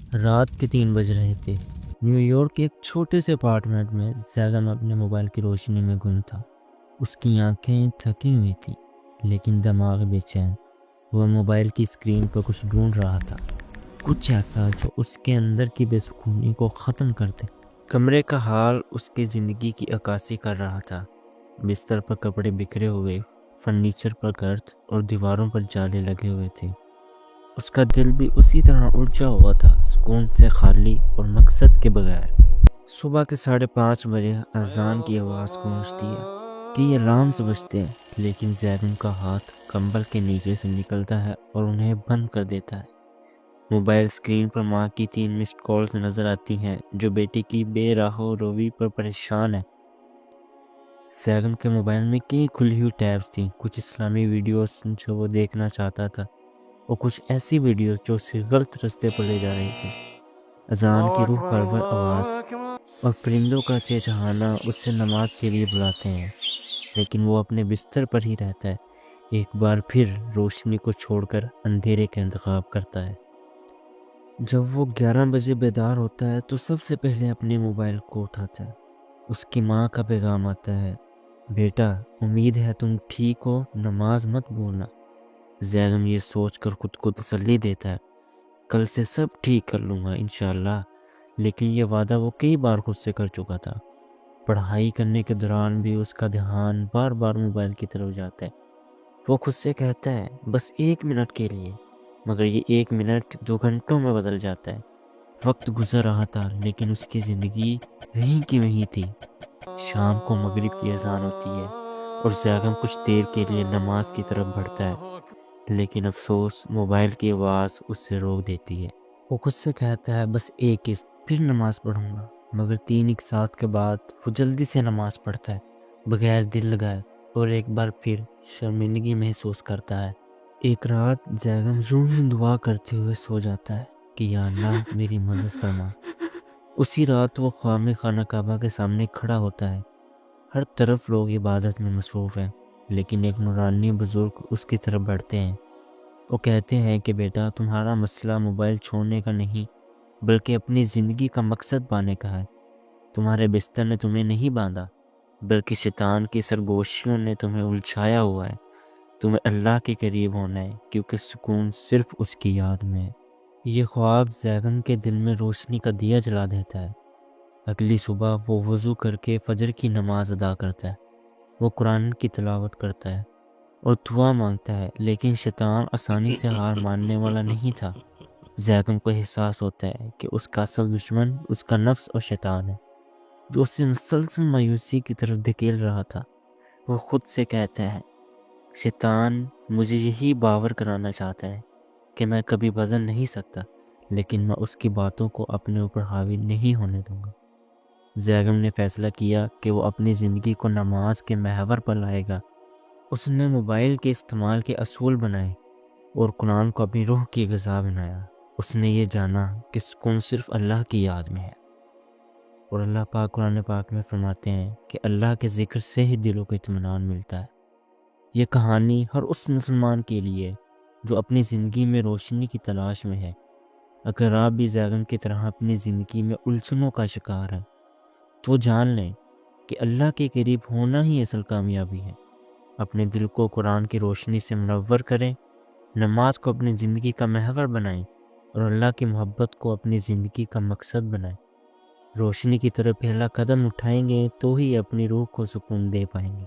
رات کے 3 بج رہے تھے۔ نیو یارک کے ایک چھوٹے سے اپارٹمنٹ میں زیغم اپنے موبائل کی روشنی میں گم تھا۔ اس کی آنکھیں تھکی ہوئی تھی لیکن دماغ بے چین۔ وہ موبائل کی اسکرین پر کچھ ڈھونڈ رہا تھا، کچھ ایسا جو اس کے اندر کی بے سکونی کو ختم کر دے۔ کمرے کا حال اس کی زندگی کی عکاسی کر رہا تھا۔ بستر پر کپڑے بکھرے ہوئے، فرنیچر پر گرد اور دیواروں پر جالے لگے ہوئے تھے۔ اس کا دل بھی اسی طرح الجھا ہوا تھا، سکون سے خالی اور مقصد کے بغیر۔ صبح کے 5:30 بجے اذان کی آواز گونجتی ہے کہ یہ الارمز بجتے ہیں، لیکن زیغم کا ہاتھ کمبل کے نیچے سے نکلتا ہے اور انہیں بند کر دیتا ہے۔ موبائل اسکرین پر ماں کی 3 مسڈ کالز نظر آتی ہیں جو بیٹی کی بے راہو روی پر پریشان ہے۔ زیغم کے موبائل میں کئی کھلی ہوئی ٹیبز تھیں، کچھ اسلامی ویڈیوز جو وہ دیکھنا چاہتا تھا اور کچھ ایسی ویڈیوز جو اسے غلط رستے پر لے جا رہی تھی۔ اذان کی روح پرور آواز اور پرندوں کا چہچہانا اسے نماز کے لیے بلاتے ہیں، لیکن وہ اپنے بستر پر ہی رہتا ہے، ایک بار پھر روشنی کو چھوڑ کر اندھیرے کا انتخاب کرتا ہے۔ جب وہ 11 بجے بیدار ہوتا ہے تو سب سے پہلے اپنے موبائل کو اٹھاتا ہے۔ اس کی ماں کا پیغام آتا ہے، بیٹا امید ہے تم ٹھیک ہو، نماز مت بھولنا۔ زیغم یہ سوچ کر خود کو تسلی دیتا ہے، کل سے سب ٹھیک کر لوں گا انشاءاللہ، لیکن یہ وعدہ وہ کئی بار خود سے کر چکا تھا۔ پڑھائی کرنے کے دوران بھی اس کا دھیان بار بار موبائل کی طرف جاتا ہے۔ وہ خود سے کہتا ہے بس 1 منٹ کے لیے، مگر یہ 1 منٹ 2 گھنٹوں میں بدل جاتا ہے۔ وقت گزر رہا تھا لیکن اس کی زندگی وہیں کی وہیں تھی۔ شام کو مغرب کی اذان ہوتی ہے اور زیغم کچھ دیر کے لیے نماز کی طرف بڑھتا ہے، لیکن افسوس موبائل کی آواز اس سے روک دیتی ہے۔ وہ خود سے کہتا ہے بس ایک قسط پھر نماز پڑھوں گا، مگر 3 اقساط کے بعد وہ جلدی سے نماز پڑھتا ہے، بغیر دل لگائے، اور ایک بار پھر شرمندگی محسوس کرتا ہے۔ ایک رات زیغم یوں ہی دعا کرتے ہوئے سو جاتا ہے کہ یا اللہ میری مدد فرما۔ اسی رات وہ خامِ خانہ کعبہ کے سامنے کھڑا ہوتا ہے۔ ہر طرف لوگ عبادت میں مصروف ہیں، لیکن ایک نورانی بزرگ اس کی طرف بڑھتے ہیں۔ وہ کہتے ہیں کہ بیٹا تمہارا مسئلہ موبائل چھوڑنے کا نہیں بلکہ اپنی زندگی کا مقصد پانے کا ہے۔ تمہارے بستر نے تمہیں نہیں باندھا بلکہ شیطان کی سرگوشیوں نے تمہیں الجھایا ہوا ہے۔ تمہیں اللہ کے قریب ہونا ہے کیونکہ سکون صرف اس کی یاد میں ہے۔ یہ خواب زیغم کے دل میں روشنی کا دیا جلا دیتا ہے۔ اگلی صبح وہ وضو کر کے فجر کی نماز ادا کرتا ہے۔ وہ قرآن کی تلاوت کرتا ہے اور دعا مانگتا ہے، لیکن شیطان آسانی سے ہار ماننے والا نہیں تھا۔ زیغم کو احساس ہوتا ہے کہ اس کا اصل دشمن اس کا نفس اور شیطان ہے، جو اسے مسلسل مایوسی کی طرف دھکیل رہا تھا۔ وہ خود سے کہتا ہے، شیطان مجھے یہی باور کرانا چاہتا ہے کہ میں کبھی بدل نہیں سکتا، لیکن میں اس کی باتوں کو اپنے اوپر حاوی نہیں ہونے دوں گا۔ زیغم نے فیصلہ کیا کہ وہ اپنی زندگی کو نماز کے محور پر لائے گا۔ اس نے موبائل کے استعمال کے اصول بنائے اور قرآن کو اپنی روح کی غذا بنایا۔ اس نے یہ جانا کہ سکون صرف اللہ کی یاد میں ہے، اور اللہ پاک قرآن پاک میں فرماتے ہیں کہ اللہ کے ذکر سے ہی دلوں کو اطمینان ملتا ہے۔ یہ کہانی ہر اس مسلمان کے لیے جو اپنی زندگی میں روشنی کی تلاش میں ہے۔ اگر آپ بھی زیغم کی طرح اپنی زندگی میں الجھنوں کا شکار ہیں تو جان لیں کہ اللہ کے قریب ہونا ہی اصل کامیابی ہے۔ اپنے دل کو قرآن کی روشنی سے منور کریں، نماز کو اپنی زندگی کا محور بنائیں اور اللہ کی محبت کو اپنی زندگی کا مقصد بنائیں۔ روشنی کی طرف پہلا قدم اٹھائیں گے تو ہی اپنی روح کو سکون دے پائیں گے۔